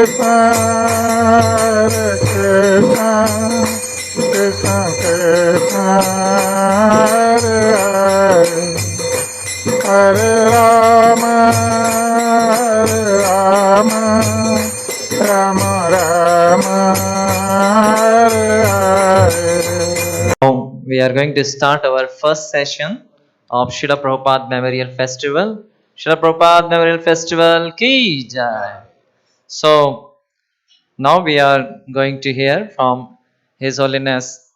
We are going to start our first session of Srila Prabhupada Memorial Festival. Srila Prabhupada Memorial Festival ki jai. So now we are going to hear from His Holiness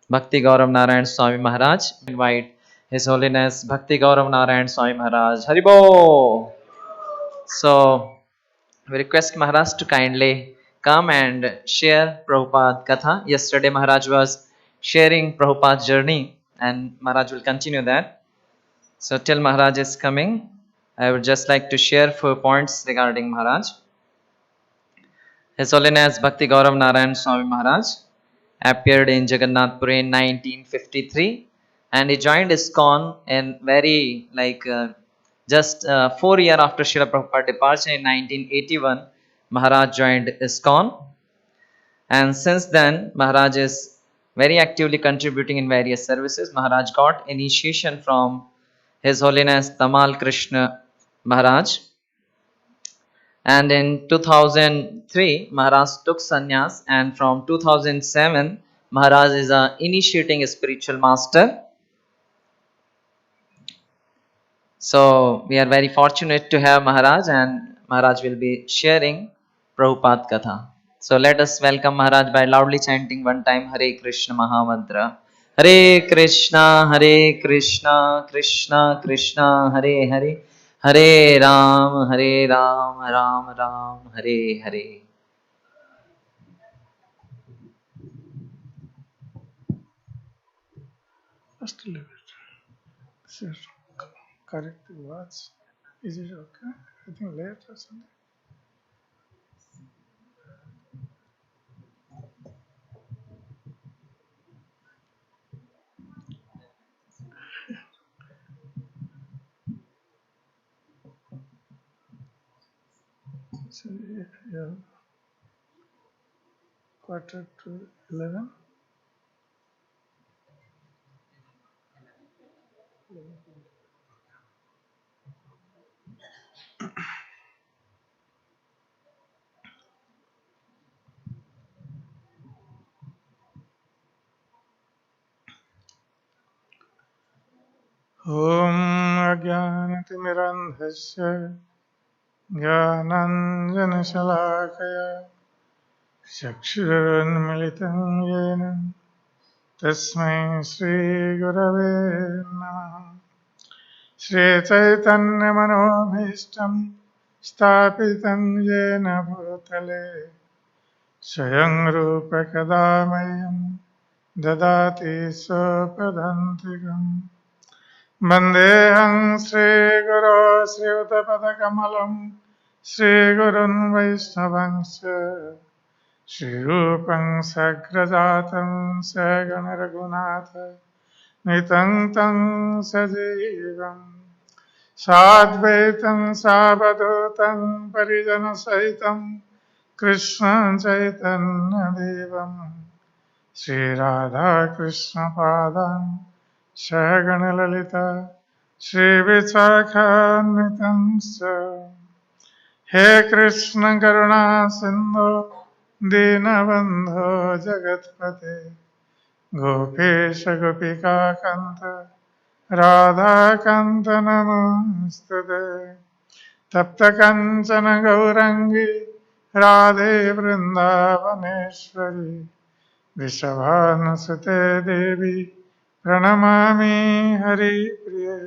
Bhakti Gaurav Narayan Swami Maharaj. Invite His Holiness Bhakti Gaurav Narayan Swami Maharaj. Haribo. So we request Maharaj to kindly come and share Prabhupada Katha. Yesterday Maharaj was sharing Prabhupada's journey and Maharaj will continue that. So till Maharaj is coming, I would just like to share 4 points regarding Maharaj. His Holiness Bhakti Gaurav Narayan Swami Maharaj appeared in Jagannath Puri in 1953 and he joined ISKCON in very just 4 years after Srila Prabhupada departure in 1981. Maharaj joined ISKCON and since then Maharaj is very actively contributing in various services. Maharaj got initiation from His Holiness Tamal Krishna Maharaj and in 2003 Maharaj took sannyas and from 2007 Maharaj is initiating a spiritual master. So we are very fortunate to have Maharaj and Maharaj will be sharing Prabhupada Katha. So let us welcome Maharaj by loudly chanting one time Hare Krishna Mahamantra. Hare Krishna, Krishna Krishna, Hare Hare, Hare Ram, Ram Ram, Hare Hare. Just leave it. This is correct words. Is it okay? I think late or something. So, yeah, 11:15. Om Ajnanatimirandhasya Jnananjanashalakaya Chakshurunmilitam Yena Tasmai Shri Gurave Namaha. Shri Chaitanya Manobhishtam Sthapitam Yena Bhutale Swayam Rupa Kadamayam Dadati Swapadantikam Vandeham Shri Guru Shri Uttapadakamalam Shri Gurun Vaishnavangsha Shri Rupam Sagrajatam Sagana Raghunatha Nitam Tam Sajivam Sadvaitam Savadutam Parijana Saitam Krishna Chaitanya Devam Shri Radha Krishna Padam Shagana Lalita Shri Vichakanitam Sa He Krishna Karuna Sindhu Dinabandho Jagatpate Gopesha Gopika Kanta Radha Kanta Namaste Tapta Kanchana Gaurangi Radhe Vrindavaneshwari Vrishabhanusute Devi Pranamami Hari Priye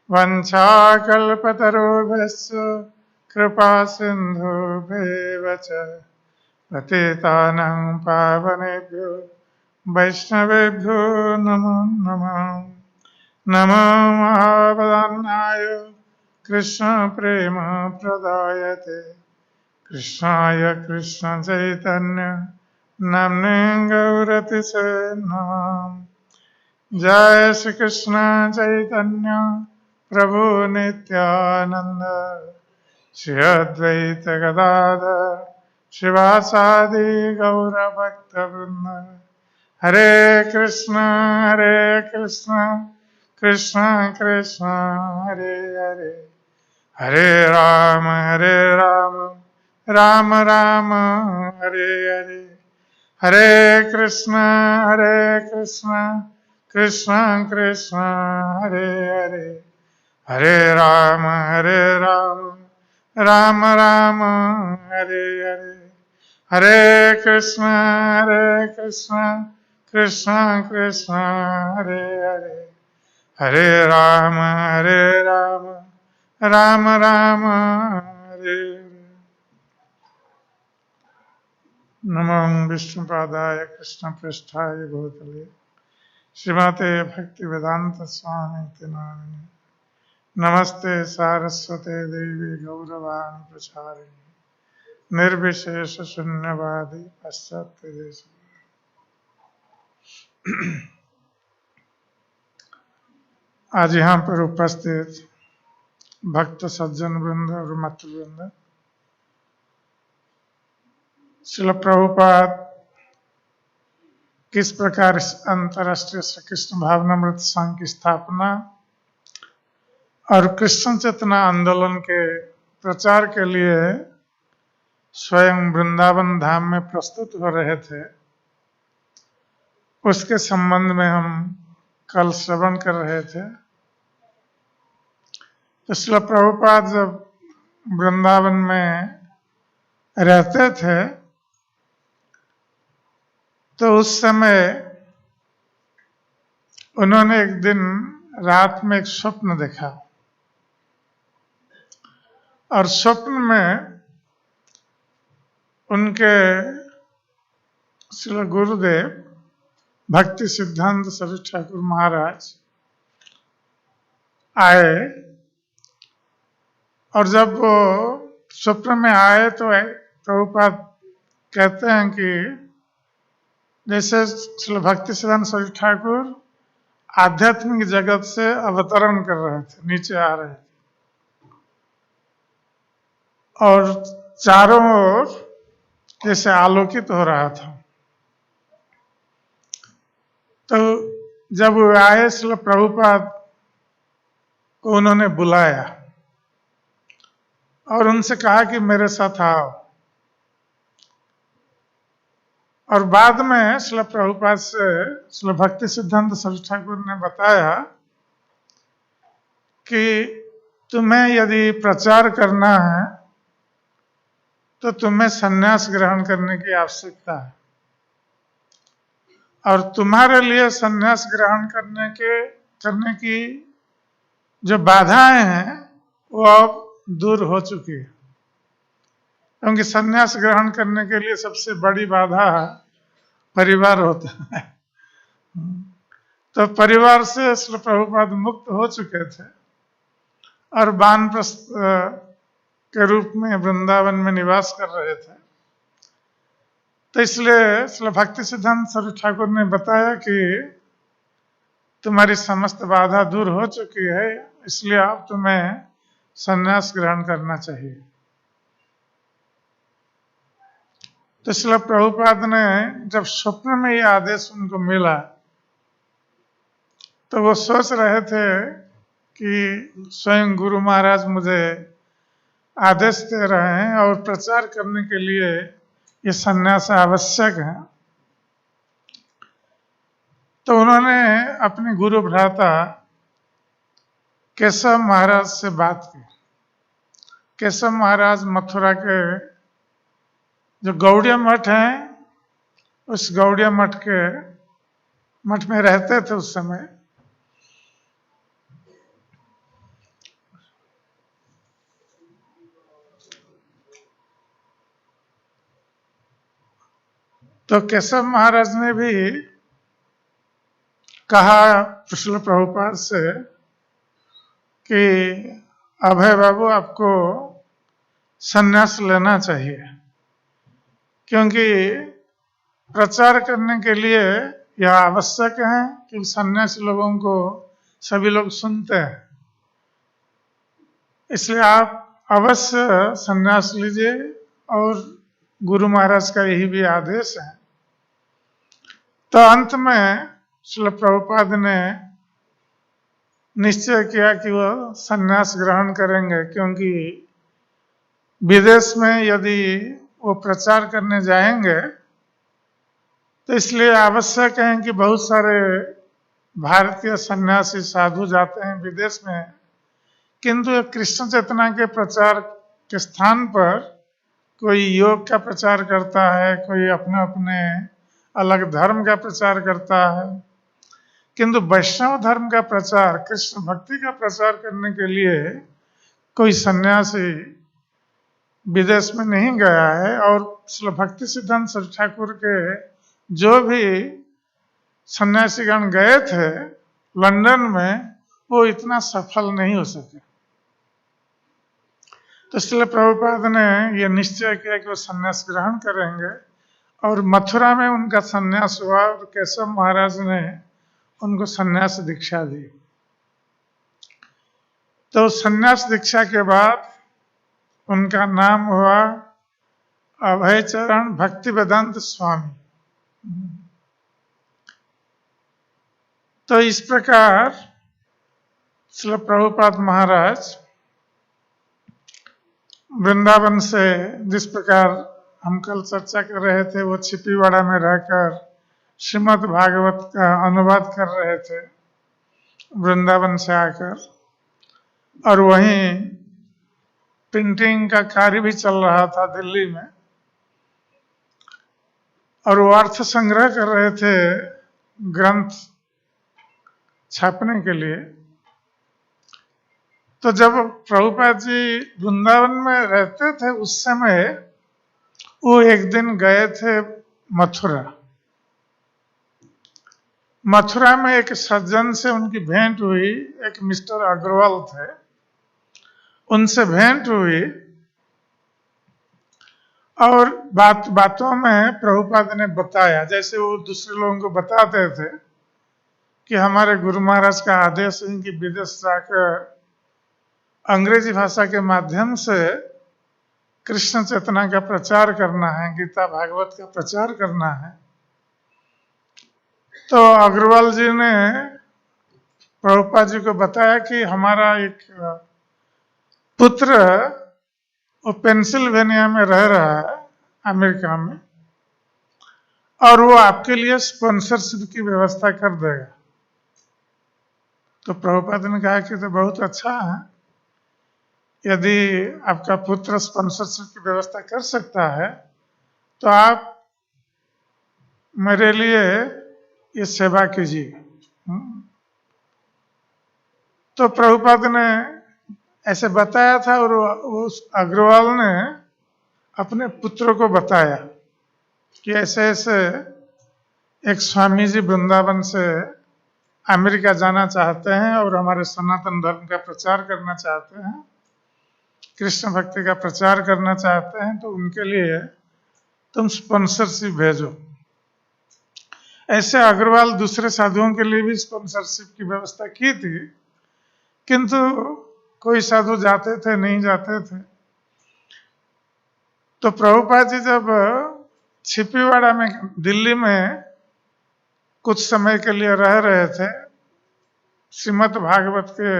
Vanchakalpatarubhasya Kripa Sindhu Bevacha Patitanam Pavanebhyo Vaishnavebhyo Namo Namo Namo Mahavadanyaya Krishna Prema Pradayate Krishnaya Krishna Chaitanya Namne Gaurati Se Nam Jai Shri Krishna Chaitanya Prabhu Nityananda Shri Advaita Gadadhar शिवासादि गौरभक्तवृंद हरे कृष्ण कृष्ण कृष्ण हरे हरे हरे राम राम राम हरे हरे हरे कृष्ण कृष्ण कृष्ण हरे हरे हरे राम राम राम हरे हरे हरे कृष्ण कृष्ण कृष्ण हरे हरे हरे राम राम राम हरे हरे नमो विष्णुपादाय कृष्ण पृष्ठाय भूतले श्रीमते भक्ति वेदांत स्वामी नामिने नमस्ते सारस्वते देवी गौरवाणी प्रचारिणी निर्विशेष शून्यवादी पाश्चात्य देश। आज यहाँ पर उपस्थित भक्त सज्जन वृंद और मातृवृंद, श्रील प्रभुपाद किस प्रकार इस अंतर्राष्ट्रीय श्री कृष्ण भावनामृत संघ की स्थापना और कृष्ण चेतना आंदोलन के प्रचार के लिए स्वयं वृंदावन धाम में प्रस्तुत हो रहे थे, उसके संबंध में हम कल श्रवण कर रहे थे। तो श्रील प्रभुपाद जब वृंदावन में रहते थे तो उस समय उन्होंने एक दिन रात में एक स्वप्न देखा और स्वप्न में उनके श्री गुरुदेव भक्ति सिद्धांत सरस्वती ठाकुर महाराज आए और जब वो स्वप्न में आए तो प्रभुपाद कहते हैं कि जैसे श्री भक्ति सिद्धांत सरस्वती ठाकुर आध्यात्मिक जगत से अवतरण कर रहे थे, नीचे आ रहे थे और चारों ओर जैसे आलोकित हो रहा था। तो जब वो आए श्री प्रभुपाद को उन्होंने बुलाया और उनसे कहा कि मेरे साथ आओ, और बाद में श्री प्रभुपाद से श्री भक्ति सिद्धांत सरस्वती ठाकुर ने बताया कि तुम्हें यदि प्रचार करना है तो तुम्हें संन्यास ग्रहण करने की आवश्यकता है, और तुम्हारे लिए संन्यास ग्रहण करने की जो बाधाएं हैं वो अब दूर हो चुकी है, क्योंकि संन्यास ग्रहण करने के लिए सबसे बड़ी बाधा परिवार होता है। तो परिवार से श्री प्रभुपाद मुक्त हो चुके थे और वानप्रस्थ के रूप में वृंदावन में निवास कर रहे थे। तो इसलिए श्री भक्ति सिद्धांत सरस्वती ठाकुर ने बताया कि तुम्हारी समस्त बाधा दूर हो चुकी है, इसलिए अब तुम्हें संन्यास ग्रहण करना चाहिए। तो श्री प्रभुपाद ने जब स्वप्न में ये आदेश उनको मिला तो वो सोच रहे थे कि स्वयं गुरु महाराज मुझे आदेश दे रहे हैं और प्रचार करने के लिए ये संन्यास आवश्यक है। तो उन्होंने अपने गुरु भ्राता केशव महाराज से बात की। केशव महाराज मथुरा के जो गौड़िया मठ है उस गौड़िया मठ में रहते थे उस समय। तो केशव महाराज ने भी कहा श्रील प्रभुपाद से कि अभय बाबू आपको संन्यास लेना चाहिए, क्योंकि प्रचार करने के लिए यह आवश्यक है कि सन्यासी लोगों को सभी लोग सुनते हैं, इसलिए आप अवश्य संन्यास लीजिए और गुरु महाराज का यही भी आदेश है। तो अंत में श्रील प्रभुपाद ने निश्चय किया कि वो संन्यास ग्रहण करेंगे, क्योंकि विदेश में यदि वो प्रचार करने जाएंगे तो इसलिए आवश्यक है कि बहुत सारे भारतीय सन्यासी साधु जाते हैं विदेश में, किंतु कृष्ण चेतना के प्रचार के स्थान पर कोई योग का प्रचार करता है, कोई अपने अपने अलग धर्म का प्रचार करता है, किंतु वैष्णव धर्म का प्रचार, कृष्ण भक्ति का प्रचार करने के लिए कोई सन्यासी विदेश में नहीं गया है। और श्री भक्ति सिद्धांत सरस्वती ठाकुर के जो भी सन्यासीगण गए थे लंदन में, वो इतना सफल नहीं हो सके। तो इसलिए प्रभुपाद ने यह निश्चय किया कि वो सन्यास ग्रहण करेंगे, और मथुरा में उनका सन्यास हुआ और केशव महाराज ने उनको सन्यास दीक्षा दी। तो सन्यास दीक्षा के बाद उनका नाम हुआ अभय चरण भक्ति वेदांत स्वामी। तो इस प्रकार श्री प्रभुपाद महाराज वृंदावन से, जिस प्रकार हम कल चर्चा कर रहे थे, वो छिपीवाड़ा में रहकर श्रीमद् भागवत का अनुवाद कर रहे थे वृंदावन से आकर, और वहीं प्रिंटिंग का कार्य भी चल रहा था दिल्ली में, और वो अर्थ संग्रह कर रहे थे ग्रंथ छापने के लिए। तो जब प्रभुपाद जी वृंदावन में रहते थे उस समय वो एक दिन गए थे मथुरा। मथुरा में एक सज्जन से उनकी भेंट हुई, एक मिस्टर अग्रवाल थे, उनसे भेंट हुई, और बातों में प्रभुपाद ने बताया, जैसे वो दूसरे लोगों को बताते थे कि हमारे गुरु महाराज का आदेश है कि विदेश जाकर अंग्रेजी भाषा के माध्यम से कृष्ण चेतना का प्रचार करना है, गीता भागवत का प्रचार करना है। तो अग्रवाल जी ने प्रभुपाद जी को बताया कि हमारा एक पुत्र वो पेंसिल्वेनिया में रह रहा है, अमेरिका में, और वो आपके लिए स्पॉन्सरशिप की व्यवस्था कर देगा। तो प्रभुपाद ने कहा कि तो बहुत अच्छा है, यदि आपका पुत्र स्पॉन्सरशिप की व्यवस्था कर सकता है तो आप मेरे लिए ये सेवा कीजिए। तो प्रभुपाद ने ऐसे बताया था, और उस अग्रवाल ने अपने पुत्र को बताया कि ऐसे ऐसे एक स्वामी जी वृंदावन से अमेरिका जाना चाहते हैं और हमारे सनातन धर्म का प्रचार करना चाहते हैं, कृष्ण भक्ति का प्रचार करना चाहते हैं, तो उनके लिए तुम स्पॉन्सरशिप भेजो। ऐसे अग्रवाल दूसरे साधुओं के लिए भी स्पॉन्सरशिप की व्यवस्था की थी, किंतु कोई साधु जाते थे नहीं जाते थे। तो प्रभुपाद जी जब छिपीवाड़ा में दिल्ली में कुछ समय के लिए रह रहे थे, श्रीमद् भागवत के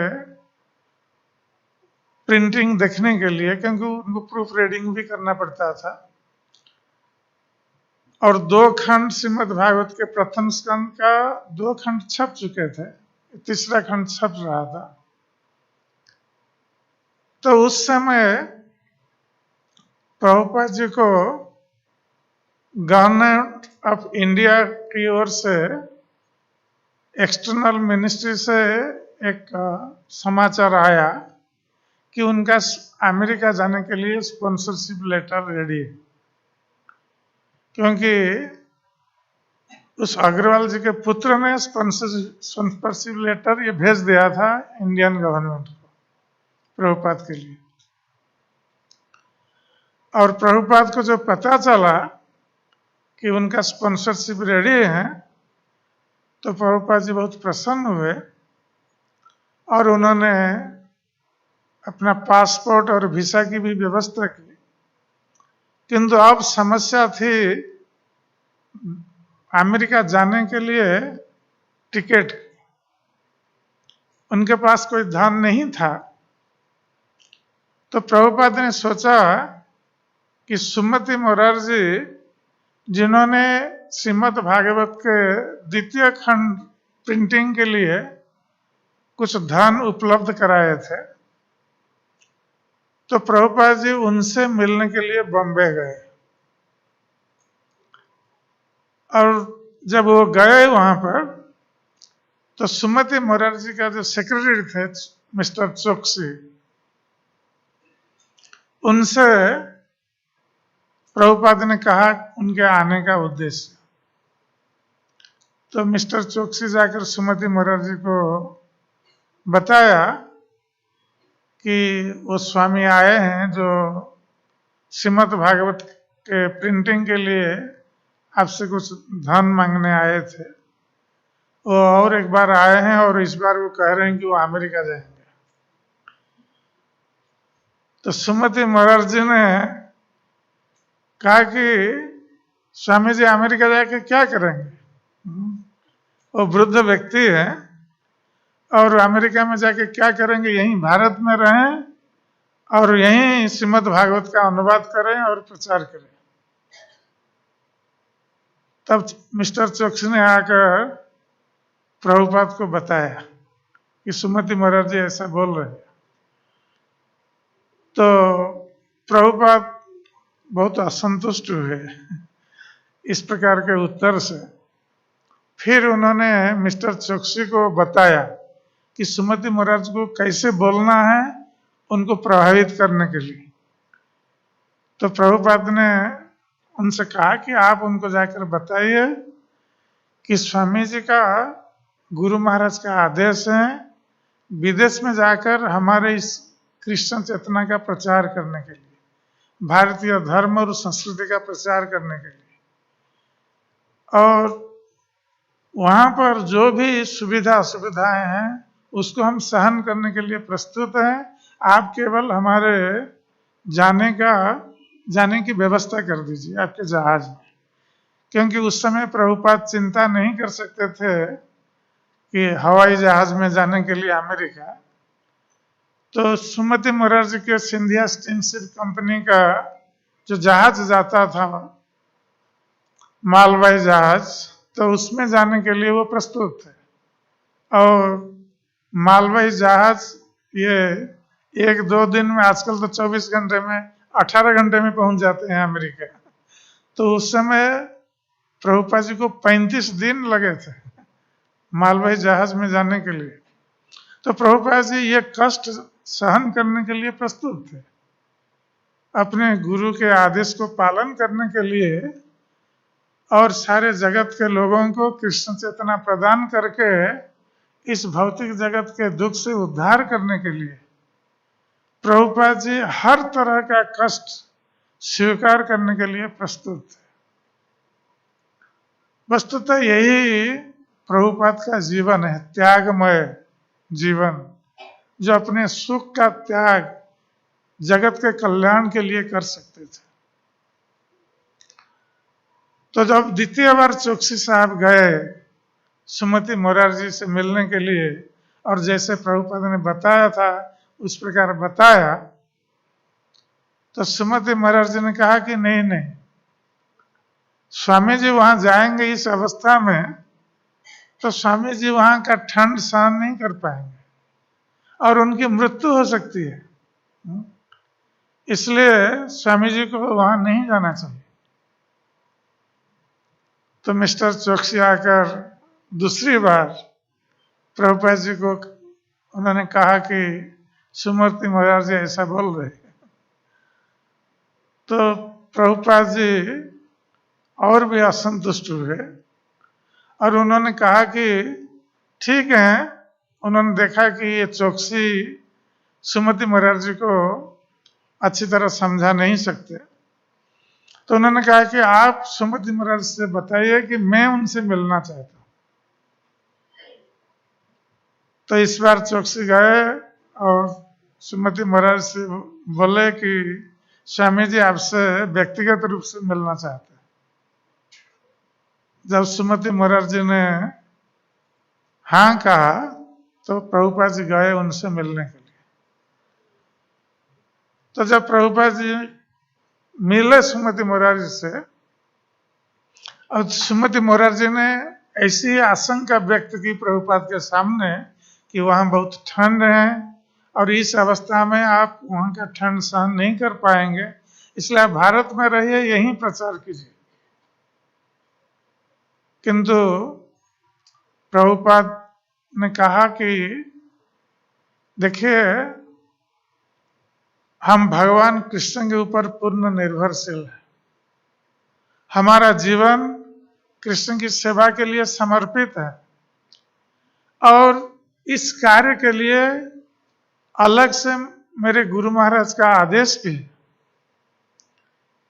प्रिंटिंग देखने के लिए, क्योंकि उनको प्रूफ रीडिंग भी करना पड़ता था, और 2 खंड श्रीमद् भागवत के प्रथम स्कंद का 2 खंड छप चुके थे, तीसरा खंड छप रहा था। तो उस समय प्रभुपाद जी को गवर्नमेंट ऑफ इंडिया की ओर से एक्सटर्नल मिनिस्ट्री से एक समाचार आया कि उनका अमेरिका जाने के लिए स्पॉन्सरशिप लेटर रेडी है, क्योंकि उस अग्रवाल जी के पुत्र ने स्पॉन्सरशिप लेटर ये भेज दिया था इंडियन गवर्नमेंट को प्रभुपाद के लिए। और प्रभुपाद को जो पता चला कि उनका स्पॉन्सरशिप रेडी है, तो प्रभुपाद जी बहुत प्रसन्न हुए, और उन्होंने अपना पासपोर्ट और वीसा की भी व्यवस्था की किंतु अब समस्या थी अमेरिका जाने के लिए टिकट। उनके पास कोई धन नहीं था। तो प्रभुपाद ने सोचा कि सुमति मोरारजी, जिन्होंने श्रीमद् भागवत के द्वितीय खंड प्रिंटिंग के लिए कुछ धन उपलब्ध कराए थे, तो प्रभुपाद जी उनसे मिलने के लिए बॉम्बे गए। और जब वो गए वहां पर, तो सुमति मोरारजी का जो सेक्रेटरी थे मिस्टर चोकसी, उनसे प्रभुपाद ने कहा उनके आने का उद्देश्य। तो मिस्टर चोकसी जाकर सुमति मोरारजी को बताया कि वो स्वामी आए हैं जो श्रीमद् भागवत के प्रिंटिंग के लिए आपसे कुछ धन मांगने आए थे। वो और एक बार आए हैं और इस बार वो कह रहे हैं कि वो अमेरिका जाएंगे। तो सुमति मोरारजी ने कहा कि स्वामी जी अमेरिका जाके क्या करेंगे? वो वृद्ध व्यक्ति है और अमेरिका में जाके क्या करेंगे? यहीं भारत में रहें और यहीं श्रीमद् भागवत का अनुवाद करें और प्रचार करें। तब मिस्टर चोकसी ने आकर प्रभुपाद को बताया कि सुमति मोरारजी ऐसा बोल रहे हैं। तो प्रभुपाद बहुत असंतुष्ट हुए इस प्रकार के उत्तर से। फिर उन्होंने मिस्टर चोकसी को बताया कि सुमति मोरारजी को कैसे बोलना है उनको प्रभावित करने के लिए। तो प्रभुपाद ने उनसे कहा कि आप उनको जाकर बताइए कि स्वामी जी का, गुरु महाराज का आदेश है विदेश में जाकर हमारे इस कृष्ण चेतना का प्रचार करने के लिए, भारतीय धर्म और संस्कृति का प्रचार करने के लिए, और वहां पर जो भी सुविधा असुविधाएं हैं उसको हम सहन करने के लिए प्रस्तुत हैं। आप केवल हमारे जाने की व्यवस्था कर दीजिए आपके जहाज में। क्योंकि उस समय प्रभुपाद चिंता नहीं कर सकते थे कि हवाई जहाज में जाने के लिए अमेरिका। तो सुमति मोरारजी के सिंधिया स्टीमशिप कंपनी का जो जहाज जाता था, मालवाही जहाज, तो उसमें जाने के लिए वो प्रस्तुत थे। और मालवाही जहाज ये 1-2 दिन में, आजकल तो 24 घंटे में, 18 घंटे में पहुंच जाते हैं अमेरिका। तो उस समय प्रभुपाद जी को 35 दिन लगे थे मालवाही जहाज में जाने के लिए। तो प्रभुपाद जी ये कष्ट सहन करने के लिए प्रस्तुत थे, अपने गुरु के आदेश को पालन करने के लिए और सारे जगत के लोगों को कृष्ण चेतना प्रदान करके इस भौतिक जगत के दुख से उद्धार करने के लिए प्रभुपाद जी हर तरह का कष्ट स्वीकार करने के लिए प्रस्तुत थे। वस्तुतः यही प्रभुपाद का जीवन है, त्यागमय जीवन, जो अपने सुख का त्याग जगत के कल्याण के लिए कर सकते थे। तो जब द्वितीय बार चोकसी साहब गए सुमति मोरारजी से मिलने के लिए, और जैसे प्रभुपाद ने बताया था उस प्रकार बताया, तो सुमति मोरारजी ने कहा कि नहीं नहीं, स्वामी जी वहां जाएंगे इस अवस्था में तो स्वामी जी वहां का ठंड सहन नहीं कर पाएंगे और उनकी मृत्यु हो सकती है। इसलिए स्वामी जी को वहां नहीं जाना चाहिए। तो मिस्टर चोकसी आकर दूसरी बार प्रभुपाद जी को उन्होंने कहा कि सुमति मोरारजी ऐसा बोल रहे। तो प्रभुपाद जी और भी असंतुष्ट हुए और उन्होंने कहा कि ठीक है, उन्होंने देखा कि ये चोकसी सुमति मोरारजी को अच्छी तरह समझा नहीं सकते, तो उन्होंने कहा कि आप सुमति मोरारजी से बताइए कि मैं उनसे मिलना चाहता हूं। तो इस बार चोकसी गए और सुमति मोरारजी से बोले कि स्वामी जी आपसे व्यक्तिगत रूप से मिलना चाहते हैं। जब सुमति मोरारजी ने हाँ कहा तो प्रभुपाद जी गए उनसे मिलने के लिए। तो जब प्रभुपाद जी मिले सुमति मोरारजी से, और सुमति मोरारजी ने ऐसी आशंका व्यक्त की प्रभुपाद के सामने कि वहाँ बहुत ठंड है और इस अवस्था में आप वहाँ का ठंड सहन नहीं कर पाएंगे, इसलिए आप भारत में रहिए, यहीं प्रचार कीजिए। किंतु प्रभुपाद ने कहा कि देखिए, हम भगवान कृष्ण के ऊपर पूर्ण निर्भरशील है। हमारा जीवन कृष्ण की सेवा के लिए समर्पित है और इस कार्य के लिए अलग से मेरे गुरु महाराज का आदेश भी है।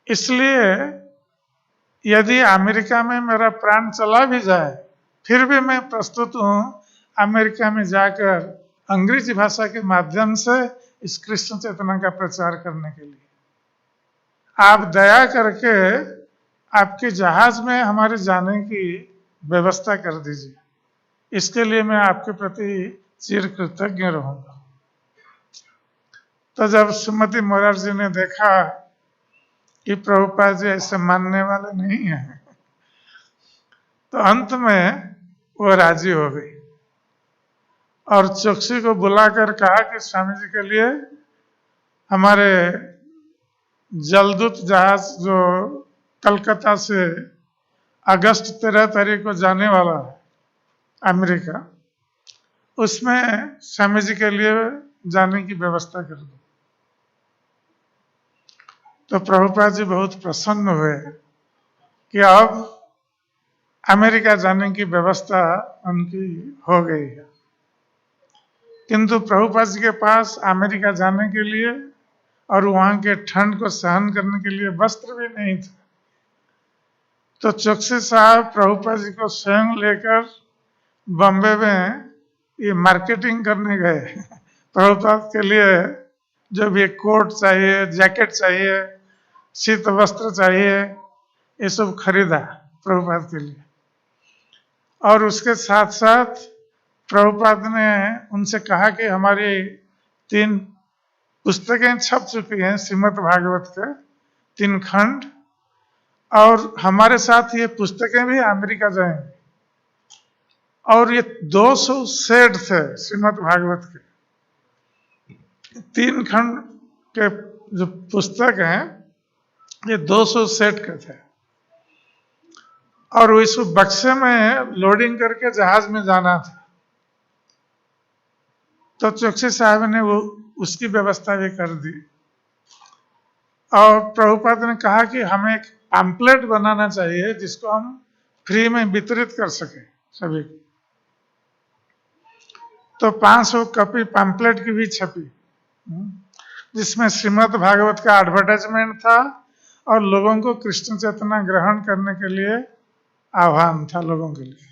इसलिए यदि अमेरिका में मेरा प्राण चला भी जाए फिर भी मैं प्रस्तुत हूँ अमेरिका में जाकर अंग्रेजी भाषा के माध्यम से इस कृष्ण चेतना का प्रचार करने के लिए। आप दया करके आपके जहाज में हमारे जाने की व्यवस्था कर दीजिए, इसके लिए मैं आपके प्रति चिर कृतज्ञ रहूंगा। तो जब सुमति मोरारजी ने देखा कि प्रभुपाद जी ऐसे मानने वाले नहीं है, तो अंत में वो राजी हो गई और चोकसी को बुलाकर कहा कि स्वामी जी के लिए हमारे जलदूत जहाज जो कलकत्ता से अगस्त 13 तारीख को जाने वाला है अमेरिका, उसमें स्वामी जी के लिए जाने की व्यवस्था कर दो। तो प्रभुपाद जी बहुत प्रसन्न हुए कि अब अमेरिका जाने की व्यवस्था उनकी हो गई है। किंतु प्रभुपाद जी के पास अमेरिका जाने के लिए और वहां के ठंड को सहन करने के लिए वस्त्र भी नहीं थे। तो चोकसी साहब प्रभुपाद जी को स्वयं लेकर बॉम्बे में ये मार्केटिंग करने गए। प्रभुपाद के लिए जो भी कोट चाहिए, जैकेट चाहिए, शीत वस्त्र चाहिए, ये सब खरीदा प्रभुपाद के लिए। और उसके साथ साथ प्रभुपाद ने उनसे कहा कि हमारी 3 पुस्तकें छप चुकी हैं श्रीमद् भागवत के 3 खंड, और हमारे साथ ये पुस्तकें भी अमेरिका जाएंगी। और ये 200 सेट थे श्रीमद् भागवत के 3 खंड के जो पुस्तक हैं, ये 200 सेट के थे और इस बक्से में लोडिंग करके जहाज में जाना था। तो चोकसी साहब ने वो उसकी व्यवस्था भी कर दी और प्रभुपाद ने कहा कि हमें एक पैम्पलेट बनाना चाहिए जिसको हम फ्री में वितरित कर सकें सभी को। तो 500 कॉपी पैम्पलेट की भी छपी, जिसमें श्रीमद् भागवत का एडवर्टाइजमेंट था और लोगों को कृष्ण चेतना ग्रहण करने के लिए आह्वान था लोगों के लिए।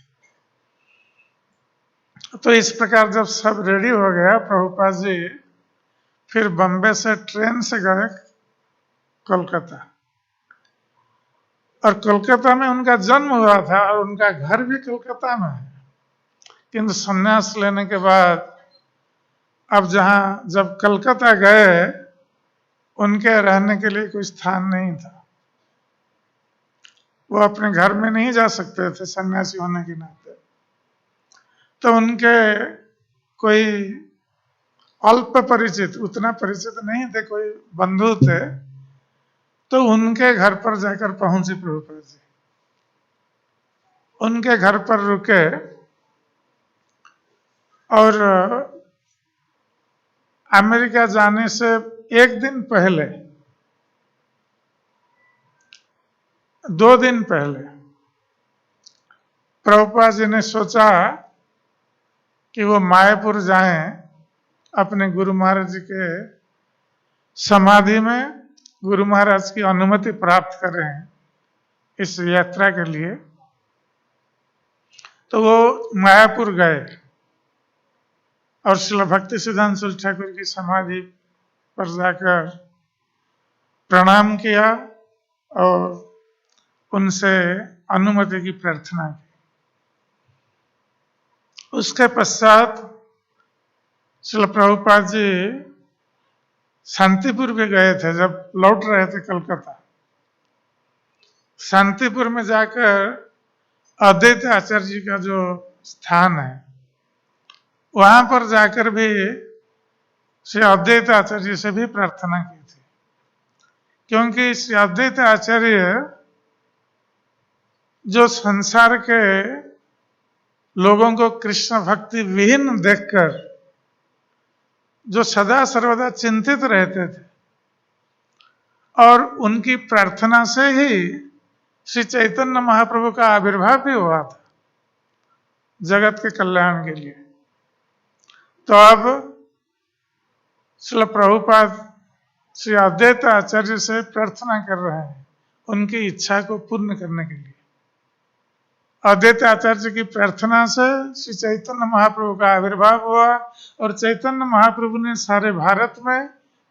तो इस प्रकार जब सब रेडी हो गया, प्रभुपाद जी फिर बम्बे से ट्रेन से गए कोलकाता, और कोलकाता में उनका जन्म हुआ था और उनका घर भी कोलकाता में है। किंतु संन्यास लेने के बाद अब जब कलकत्ता गए, उनके रहने के लिए कोई स्थान नहीं था। वो अपने घर में नहीं जा सकते थे सन्यासी होने के नाते। तो उनके कोई अल्प परिचित, उतना परिचित नहीं थे, कोई बंधु थे, तो उनके घर पर जाकर पहुंचे प्रभुपाद जी। उनके घर पर रुके और अमेरिका जाने से 1 दिन पहले, 2 दिन पहले प्रभुपाद जी ने सोचा कि वो मायापुर जाएं, अपने गुरु महाराज जी के समाधि में गुरु महाराज की अनुमति प्राप्त करें इस यात्रा के लिए। तो वो मायापुर गए और श्रील भक्ति सिद्धांत ठाकुर की समाधि पर जाकर प्रणाम किया और उनसे अनुमति की प्रार्थना की। उसके पश्चात श्रील प्रभुपाद जी शांतिपुर भी गए थे। जब लौट रहे थे कलकत्ता, शांतिपुर में जाकर अद्वैत आचार्य जी का जो स्थान है, वहां पर जाकर भी श्री अद्वैत आचार्य जी से भी प्रार्थना की थी, क्योंकि श्री अद्वैत आचार्य जो संसार के लोगों को कृष्ण भक्ति विहीन देखकर जो सदा सर्वदा चिंतित रहते थे, और उनकी प्रार्थना से ही श्री चैतन्य महाप्रभु का आविर्भाव भी हुआ था जगत के कल्याण के लिए। तो अब श्रील प्रभुपाद श्री अद्वैत आचार्य से प्रार्थना कर रहे हैं उनकी इच्छा को पूर्ण करने के लिए। अद्वैत आचार्य की प्रार्थना से श्री चैतन्य महाप्रभु का आविर्भाव हुआ और चैतन्य महाप्रभु ने सारे भारत में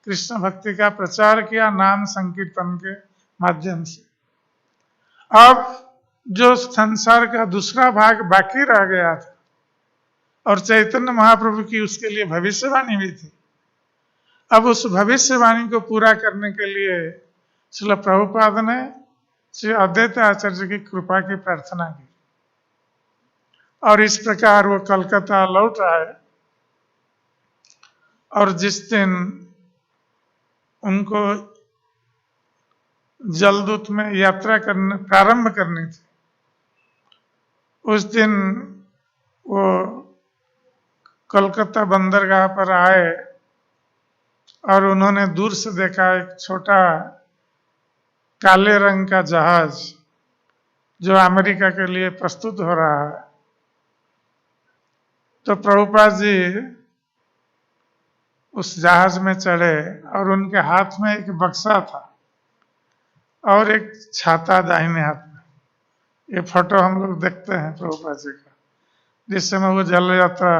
कृष्ण भक्ति का प्रचार किया नाम संकीर्तन के माध्यम से। अब जो संसार का दूसरा भाग बाकी रह गया था और चैतन्य महाप्रभु की उसके लिए भविष्यवाणी भी थी, अब उस भविष्यवाणी को पूरा करने के लिए श्रील प्रभुपाद ने श्री अद्वैत आचार्य की कृपा की प्रार्थना की और इस प्रकार वो कलकत्ता लौट आए। और जिस दिन उनको जलदूत में यात्रा करने प्रारंभ करनी थी, उस दिन वो कलकत्ता बंदरगाह पर आए और उन्होंने दूर से देखा एक छोटा काले रंग का जहाज जो अमेरिका के लिए प्रस्तुत हो रहा है। तो प्रभुपाद जी उस जहाज में चढ़े और उनके हाथ में एक बक्सा था और एक छाता दाहिने हाथ में। ये फोटो हम लोग देखते हैं प्रभुपाद जी का, जिस समय वो जल यात्रा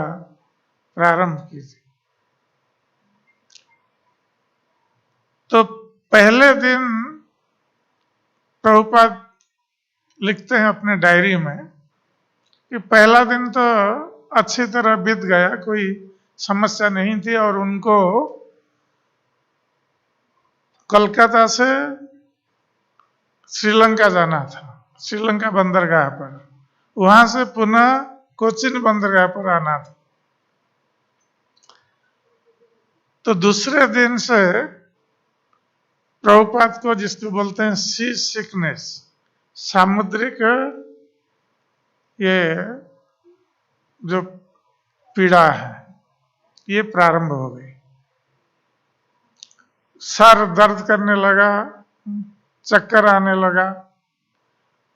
प्रारंभ की थी। तो पहले दिन प्रभुपाद लिखते हैं अपने डायरी में कि पहला दिन तो अच्छी तरह बीत गया, कोई समस्या नहीं थी और उनको कलकत्ता से श्रीलंका जाना था, श्रीलंका बंदरगाह पर, वहां से पुनः कोचिन बंदरगाह पर आना था। तो दूसरे दिन से प्रभुपाद को जिसको बोलते हैं सी सिकनेस, सामुद्रिक ये जो पीड़ा है, ये प्रारंभ हो गई। सर दर्द करने लगा, चक्कर आने लगा,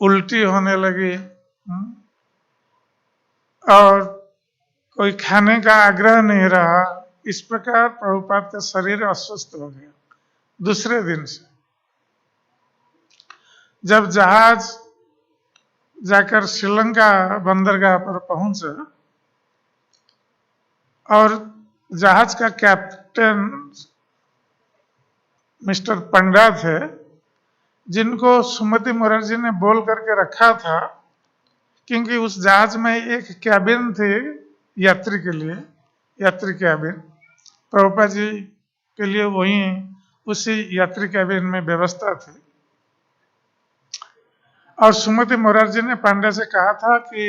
उल्टी होने लगी और कोई खाने का आग्रह नहीं रहा। इस प्रकार प्रभुपाद का शरीर अस्वस्थ हो गया। दूसरे दिन से जब जहाज जाकर श्रीलंका बंदरगाह पर पहुंचा और जहाज का कैप्टन मिस्टर पंडा थे, जिनको सुमति मुखर्जी ने बोल करके रखा था, क्योंकि उस जहाज में एक कैबिन थी यात्री के लिए, यात्री कैबिन प्रभुपाद जी के लिए वही उसी यात्री कैबिन में व्यवस्था थी। और सुमति मुखर्जी ने पांडे से कहा था कि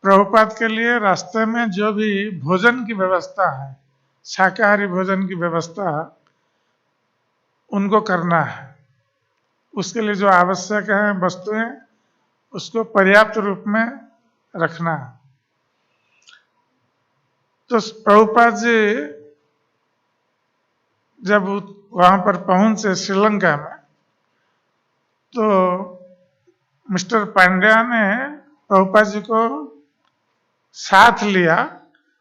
प्रभुपाद के लिए रास्ते में जो भी भोजन की व्यवस्था है, शाकाहारी भोजन की व्यवस्था उनको करना है, उसके लिए जो आवश्यक है वस्तुएं उसको पर्याप्त रूप में रखना है। तो प्रभुपाद जी जब वहां पर पहुंचे श्रीलंका में, तो मिस्टर पांड्या ने प्रभुपाद जी को साथ लिया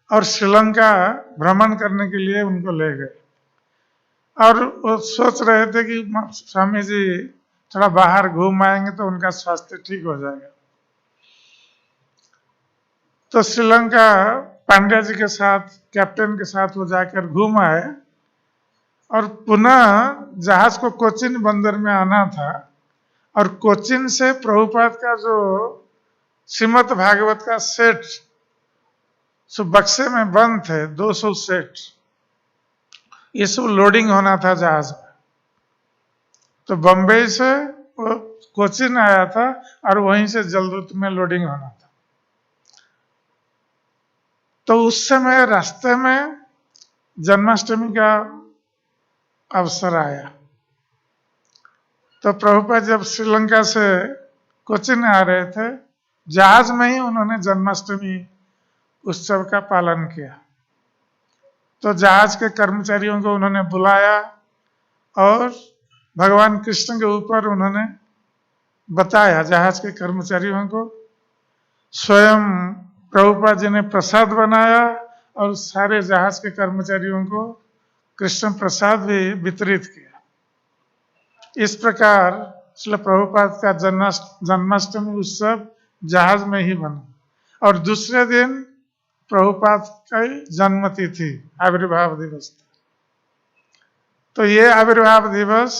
और श्रीलंका भ्रमण करने के लिए उनको ले गए। और वो सोच रहे थे कि स्वामी जी थोड़ा बाहर घूम आएंगे तो उनका स्वास्थ्य ठीक हो जाएगा। तो श्रीलंका पांड्या जी के साथ, कैप्टन के साथ वो जाकर घूम आए और पुनः जहाज को कोचिन बंदर में आना था, और कोचिन से प्रभुपाद का जो श्रीमद् भागवत का सेट सब बक्से में बंद थे, 200 सेट, ये सब लोडिंग होना था जहाज में। तो बम्बई से वो कोचिन आया था और वहीं से जलदूत में लोडिंग होना था। तो उस समय रास्ते में जन्माष्टमी का अवसर आया। तो प्रभुपाद जब श्रीलंका से कोचिन आ रहे थे, जहाज में ही उन्होंने जन्माष्टमी उत्सव का पालन किया। तो जहाज के कर्मचारियों को उन्होंने बुलाया और भगवान कृष्ण के ऊपर उन्होंने बताया, जहाज के कर्मचारियों को। स्वयं प्रभुपाद जी ने प्रसाद बनाया और सारे जहाज के कर्मचारियों को कृष्ण प्रसाद भी वितरित किया। इस प्रकार श्रील प्रभुपाद का जन्माष्टमी उत्सव जहाज में ही बना। और दूसरे दिन प्रभुपाद की जन्मतिथि, आविर्भाव दिवस था। तो ये आविर्भाव दिवस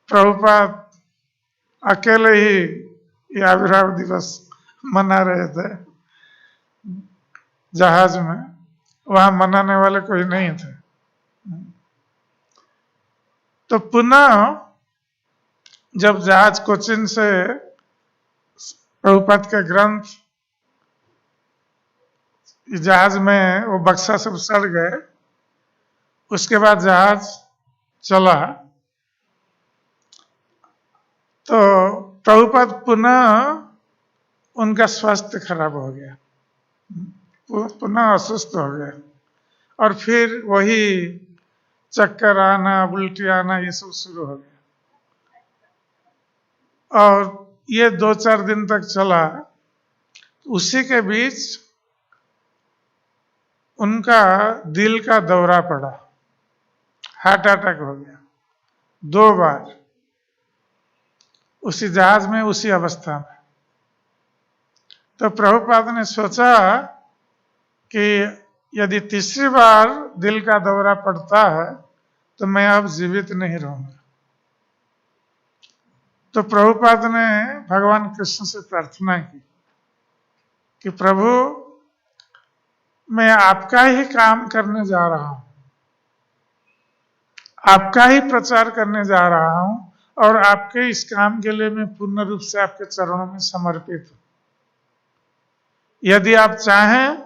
प्रभुपाद अकेले ही ये आविर्भाव दिवस मना रहे थे जहाज में, वहां मनाने वाले कोई नहीं थे। तो पुनः जब जहाज कोचिन से प्रभुपाद के ग्रंथ जहाज में वो बक्सा सब सड़ गए, उसके बाद जहाज चला। तो प्रभुपाद पुनः उनका स्वास्थ्य खराब हो गया, पुनः अस्वस्थ हो गए, और फिर वही चक्कर आना, उल्टी आना, ये सब शुरू हो गया। और ये 2-4 दिन तक चला। उसी के बीच उनका दिल का दौरा पड़ा, हार्ट अटैक हो गया 2 बार, उसी जहाज में, उसी अवस्था में। तो प्रभुपाद ने सोचा कि यदि तीसरी बार दिल का दौरा पड़ता है तो मैं अब जीवित नहीं रहूंगा। तो प्रभुपाद ने भगवान कृष्ण से प्रार्थना की कि प्रभु, मैं आपका ही काम करने जा रहा हूं, आपका ही प्रचार करने जा रहा हूं, और आपके इस काम के लिए मैं पूर्ण रूप से आपके चरणों में समर्पित हूं। यदि आप चाहें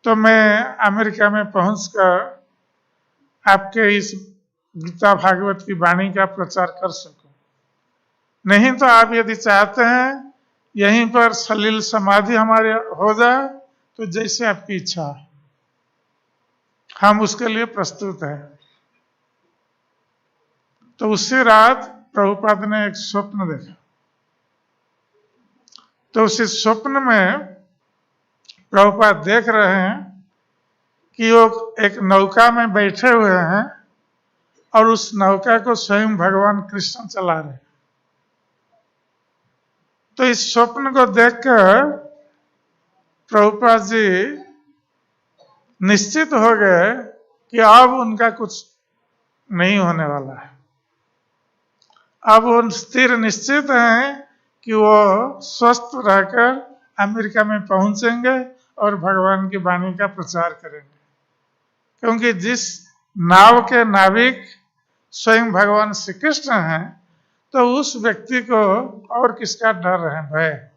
तो मैं अमेरिका में पहुंचकर आपके इस गीता भागवत की वाणी का प्रचार कर सकूं। नहीं तो आप यदि चाहते हैं यहीं पर सलील समाधि हमारे हो जाए, तो जैसे आपकी इच्छा है, हम उसके लिए प्रस्तुत हैं। तो उसी रात प्रभुपाद ने एक स्वप्न देखा। तो उसी स्वप्न में प्रभुपाद देख रहे हैं कि वो एक नौका में बैठे हुए हैं और उस नौका को स्वयं भगवान कृष्ण चला रहे हैं। तो इस स्वप्न को देखकर प्रभुपाद जी निश्चित हो गए कि अब उनका कुछ नहीं होने वाला है। अब वो स्थिर निश्चित हैं कि वो स्वस्थ रहकर अमेरिका में पहुंचेंगे और भगवान की वाणी का प्रचार करेंगे। क्योंकि जिस नाव के नाविक स्वयं भगवान श्री कृष्ण हैं, तो उस व्यक्ति को और किसका डर है, भय।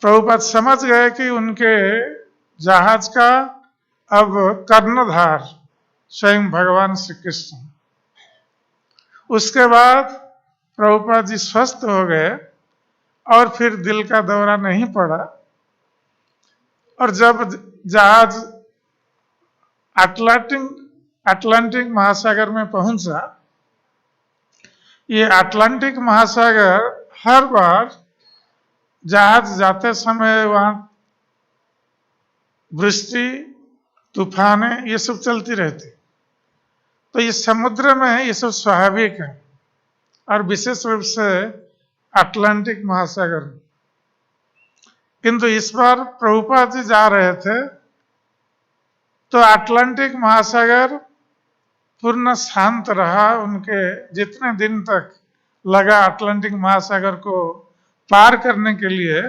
प्रभुपाद समझ गए कि उनके जहाज का अब कर्णधार स्वयं भगवान श्री कृष्ण। उसके बाद प्रभुपाद जी स्वस्थ हो गए और फिर दिल का दौरा नहीं पड़ा। और जब जहाज अटलांटिक महासागर में पहुंचा, ये अटलांटिक महासागर हर बार जहाज जाते समय वहां वृष्टि, तूफानें, ये सब चलती रहती। तो ये समुद्र में ये सब स्वाभाविक है, और विशेष रूप से अटलांटिक महासागर। किंतु इस बार प्रभुपाद जी जा रहे थे तो अटलांटिक महासागर पूर्ण शांत रहा। उनके जितने दिन तक लगा अटलांटिक महासागर को पार करने के लिए,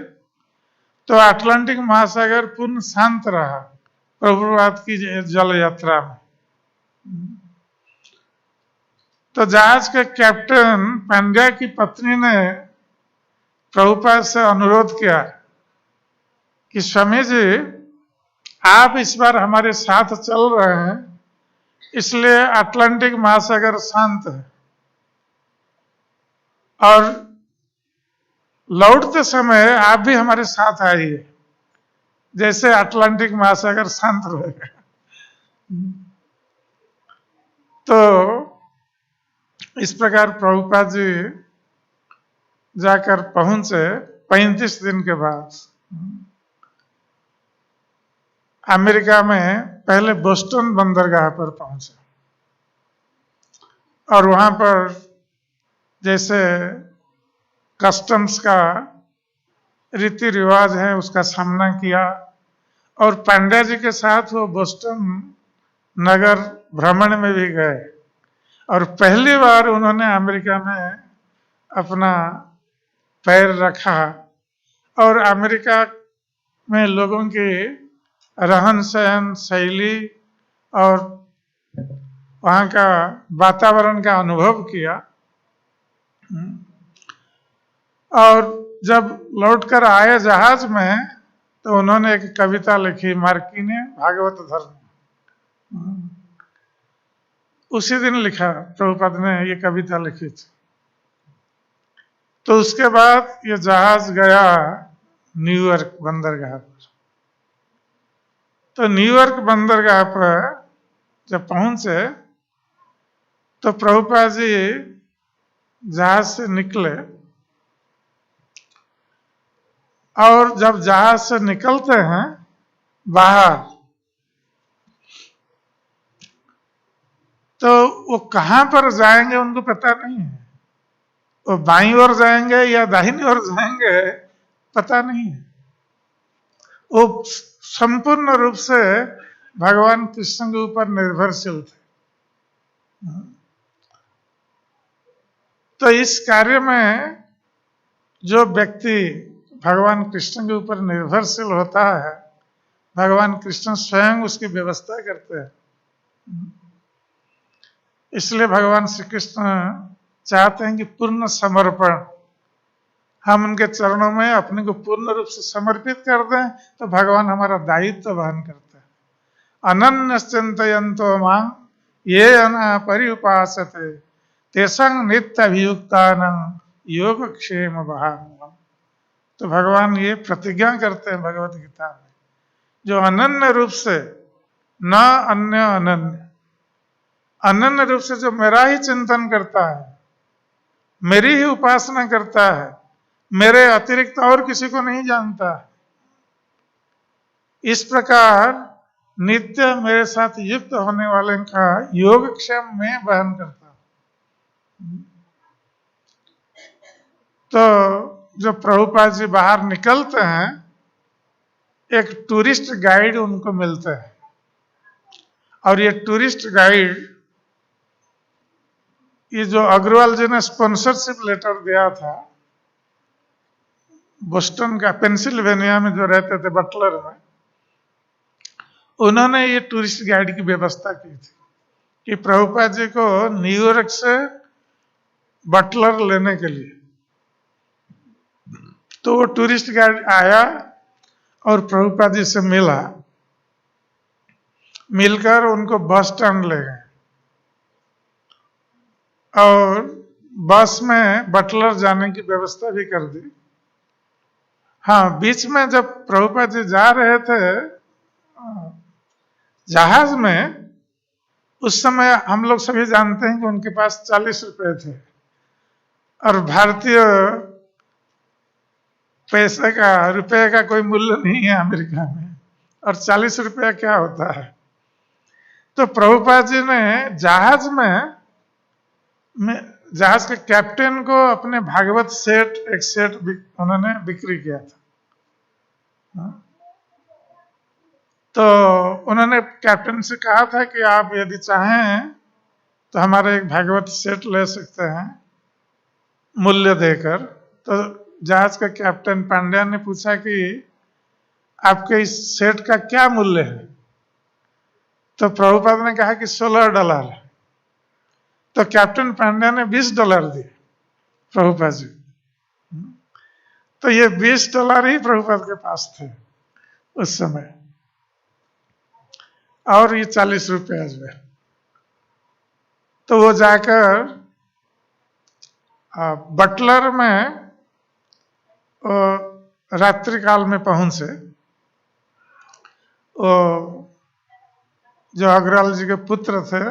तो अटलांटिक महासागर पूर्ण शांत रहा प्रभुपाद की जल यात्रा में। तो जहाज के कैप्टन पांड्या की पत्नी ने प्रभुपाद से अनुरोध किया कि स्वामी जी, आप इस बार हमारे साथ चल रहे हैं, इसलिए अटलांटिक महासागर शांत है, और लौटते समय आप भी हमारे साथ आइए, जैसे अटलांटिक महासागर शांत रहेगा। तो इस प्रकार प्रभुपाद जी जाकर पहुंचे 35 दिन के बाद। अमेरिका में पहले बोस्टन बंदरगाह पर पहुंचे, और वहां पर जैसे कस्टम्स का रीति रिवाज है उसका सामना किया, और पांड्या जी के साथ वो बोस्टन नगर भ्रमण में भी गए, और पहली बार उन्होंने अमेरिका में अपना पैर रखा, और अमेरिका में लोगों की रहन सहन शैली और वहाँ का वातावरण का अनुभव किया। और जब लौटकर आए जहाज में, तो उन्होंने एक कविता लिखी, मार्किनी भागवत धर्म। उसी दिन लिखा प्रभुपाद ने ये कविता लिखी थी। तो उसके बाद ये जहाज गया न्यूयॉर्क बंदरगाह पर। तो न्यूयॉर्क बंदरगाह पर जब पहुंचे, तो प्रभुपाद जी जहाज से निकले, और जब जहाज से निकलते हैं बाहर, तो वो कहां पर जाएंगे उनको पता नहीं है। वो बाईं ओर जाएंगे या दाहिनी ओर जाएंगे पता नहीं है। वो संपूर्ण रूप से भगवान कृष्ण के ऊपर निर्भरशील थे। तो इस कार्य में जो व्यक्ति भगवान कृष्ण के ऊपर निर्भरशील होता है, भगवान कृष्ण स्वयं उसकी व्यवस्था करते हैं। इसलिए भगवान श्री कृष्ण चाहते हैं कि पूर्ण समर्पण, हम उनके चरणों में अपने को पूर्ण रूप से समर्पित कर दें, तो भगवान हमारा दायित्व वहन करते हैं। अनन्य चिंतयन्तो मां ये अना परिउपासते तेषां नित्य अभियुक्तानां योगक्षेम वहाम्यहम्। तो भगवान ये प्रतिज्ञा करते हैं भगवत गीता में, जो अनन्य रूप से, न अन्य अनन्य, अनन्य रूप से जो मेरा ही चिंतन करता है, मेरी ही उपासना करता है, मेरे अतिरिक्त और किसी को नहीं जानता है, इस प्रकार नित्य मेरे साथ युक्त होने वाले का योगक्षेम में वहन करता हूं। तो जो प्रभुपाद जी बाहर निकलते हैं, एक टूरिस्ट गाइड उनको मिलते हैं, और ये टूरिस्ट गाइड, ये जो अग्रवाल जी ने स्पॉन्सरशिप लेटर दिया था बोस्टन का, पेंसिल्वेनिया में जो रहते थे बटलर में, उन्होंने ये टूरिस्ट गाइड की व्यवस्था की थी कि प्रभुपाद जी को न्यूयॉर्क से बटलर लेने के लिए। तो वो टूरिस्ट गाइड आया और प्रभुपाद जी से मिला, मिलकर उनको बस स्टैंड ले गए, और बस में बटलर जाने की व्यवस्था भी कर दी। हाँ, बीच में जब प्रभुपाद जी जा रहे थे जहाज में, उस समय हम लोग सभी जानते हैं कि उनके पास 40 रुपए थे, और भारतीय पैसे का, रुपए का कोई मूल्य नहीं है अमेरिका में, और 40 रुपया क्या होता है। तो प्रभुपाद जी ने जहाज में जहाज के कैप्टन को अपने भागवत सेट, एक सेट उन्होंने बिक्री किया था। तो उन्होंने कैप्टन से कहा था कि आप यदि चाहें तो हमारा एक भागवत सेट ले सकते हैं मूल्य देकर। तो जहाज का कैप्टन पांड्या ने पूछा कि आपके इस सेट का क्या मूल्य है? तो प्रभुपाद ने कहा कि $16। तो कैप्टन पांड्या ने $20 दिए प्रभुपाद जी। तो ये $20 ही प्रभुपाद के पास थे उस समय, और ये ₹40 जो है। तो वो जाकर बटलर में रात्रि काल में पहुंचे। वो जो अग्रवाल जी के पुत्र थे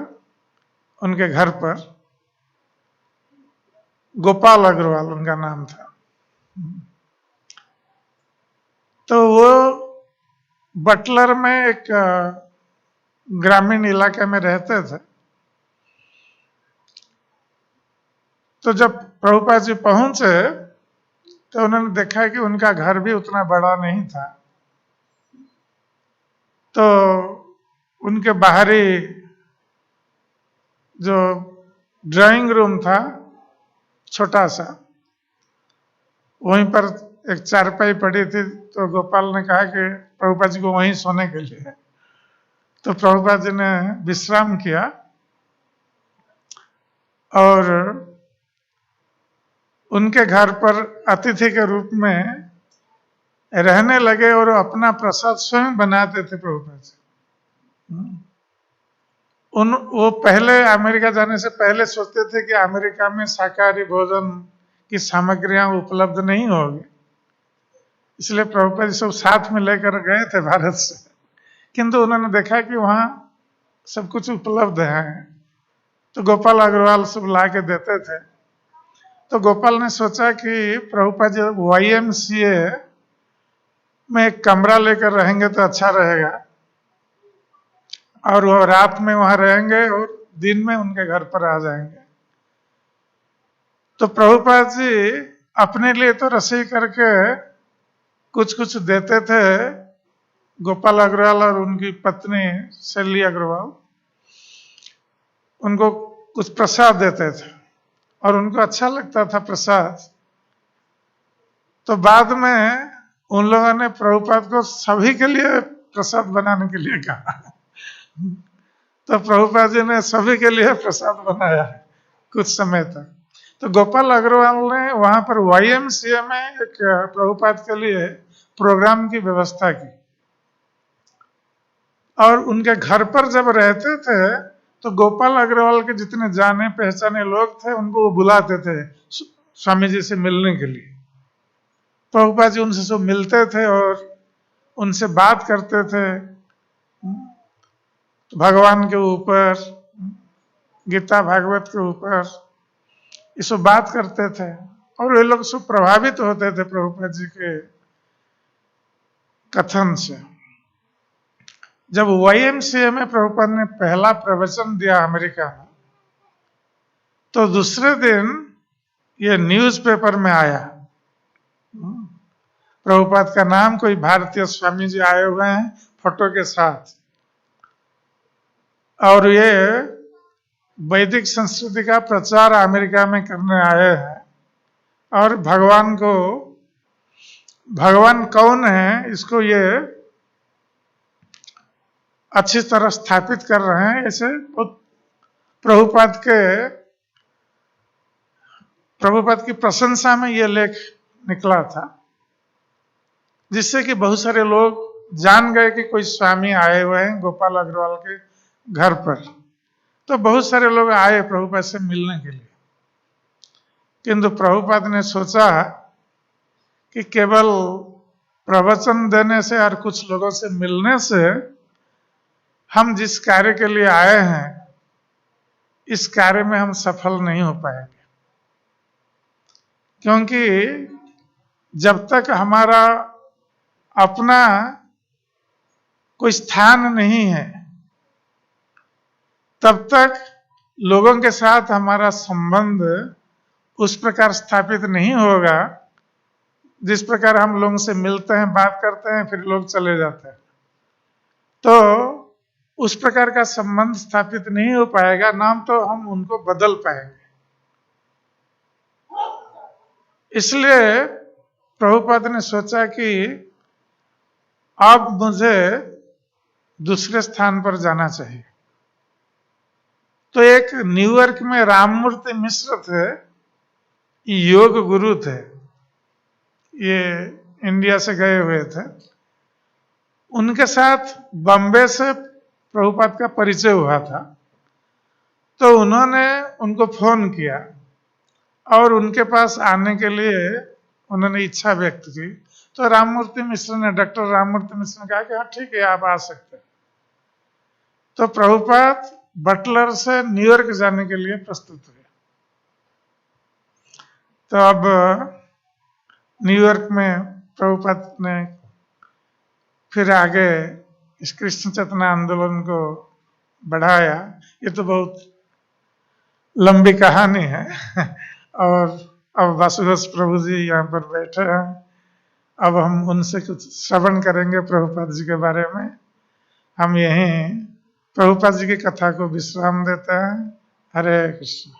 उनके घर पर, गोपाल अग्रवाल उनका नाम था। तो वो बटलर में एक ग्रामीण इलाके में रहते थे। तो जब प्रभुपाद जी पहुंचे तो उन्होंने देखा कि उनका घर भी उतना बड़ा नहीं था। तो उनके बाहरी जो ड्राइंग रूम था छोटा सा, वहीं पर एक चारपाई पड़ी थी। तो गोपाल ने कहा कि प्रभुपाद जी को वहीं सोने के लिए। तो प्रभुपाद जी ने विश्राम किया और उनके घर पर अतिथि के रूप में रहने लगे और अपना प्रसाद स्वयं बनाते थे प्रभुपाद जी। वो पहले अमेरिका जाने से पहले सोचते थे कि अमेरिका में शाकाहारी भोजन की सामग्रियां उपलब्ध नहीं होगी, इसलिए प्रभुपाद जी सब साथ में लेकर गए थे भारत से। किंतु उन्होंने देखा कि वहाँ सब कुछ उपलब्ध है, तो गोपाल अग्रवाल सब ला के देते थे। तो गोपाल ने सोचा कि प्रभुपाद जी YMCA में एक कमरा लेकर रहेंगे तो अच्छा रहेगा, और वो रात में वहां रहेंगे और दिन में उनके घर पर आ जाएंगे। तो प्रभुपाद जी अपने लिए तो रसोई करके कुछ कुछ देते थे गोपाल अग्रवाल और उनकी पत्नी शैली अग्रवाल, उनको कुछ प्रसाद देते थे और उनको अच्छा लगता था प्रसाद। तो बाद में उन लोगों ने प्रभुपाद को सभी के लिए प्रसाद बनाने के लिए कहा। तो प्रभुपाद जी ने सभी के लिए प्रसाद बनाया कुछ समय तक। तो गोपाल अग्रवाल ने वहां पर YMCA में एक प्रभुपाद के लिए प्रोग्राम की व्यवस्था की, और उनके घर पर जब रहते थे तो गोपाल अग्रवाल के जितने जाने पहचाने लोग थे उनको वो बुलाते थे स्वामी जी से मिलने के लिए। प्रभुपाद जी उनसे सब मिलते थे और उनसे बात करते थे भगवान के ऊपर, गीता भागवत के ऊपर, ये सब बात करते थे। और वे लोग सब प्रभावित होते थे प्रभुपाद जी के कथन से। जब YMCA में प्रभुपाद ने पहला प्रवचन दिया अमेरिका में, तो दूसरे दिन ये न्यूज़पेपर में आया, प्रभुपाद का नाम, कोई भारतीय स्वामी जी आए हुए हैं फोटो के साथ, और ये वैदिक संस्कृति का प्रचार अमेरिका में करने आए हैं, और भगवान को, भगवान कौन है इसको ये अच्छी तरह स्थापित कर रहे हैं। ऐसे प्रभुपाद की प्रशंसा में ये लेख निकला था, जिससे कि बहुत सारे लोग जान गए कि कोई स्वामी आए हुए हैं गोपाल अग्रवाल के घर पर। तो बहुत सारे लोग आए प्रभुपाद से मिलने के लिए। किंतु प्रभुपाद ने सोचा कि केवल प्रवचन देने से और कुछ लोगों से मिलने से हम जिस कार्य के लिए आए हैं इस कार्य में हम सफल नहीं हो पाएंगे, क्योंकि जब तक हमारा अपना कोई स्थान नहीं है तब तक लोगों के साथ हमारा संबंध उस प्रकार स्थापित नहीं होगा जिस प्रकार हम लोगों से मिलते हैं, बात करते हैं, फिर लोग चले जाते हैं। तो उस प्रकार का संबंध स्थापित नहीं हो पाएगा, नाम तो हम उनको बदल पाएंगे। इसलिए प्रभुपाद ने सोचा कि अब मुझे दूसरे स्थान पर जाना चाहिए। तो एक न्यूयॉर्क में राममूर्ति मिश्र थे, योग गुरु थे, ये इंडिया से गए हुए थे। उनके साथ बॉम्बे से प्रभुपाद का परिचय हुआ था। तो उन्होंने उनको फोन किया और उनके पास आने के लिए उन्होंने इच्छा व्यक्त की। तो राममूर्ति मिश्र ने, डॉक्टर राममूर्ति मिश्र ने कहा कि हाँ ठीक है, आप आ सकते हैं। तो प्रभुपाद बटलर से न्यूयॉर्क जाने के लिए प्रस्तुत हुए। तो अब न्यूयॉर्क में प्रभुपाद ने फिर आगे इस कृष्ण चेतना आंदोलन को बढ़ाया। ये तो बहुत लंबी कहानी है। और अब वासुदेव प्रभु जी यहाँ पर बैठे हैं। अब हम उनसे कुछ श्रवण करेंगे प्रभुपाद जी के बारे में। हम यहीं प्रभुपाद जी की कथा को विश्राम देते हैं। हरे कृष्ण।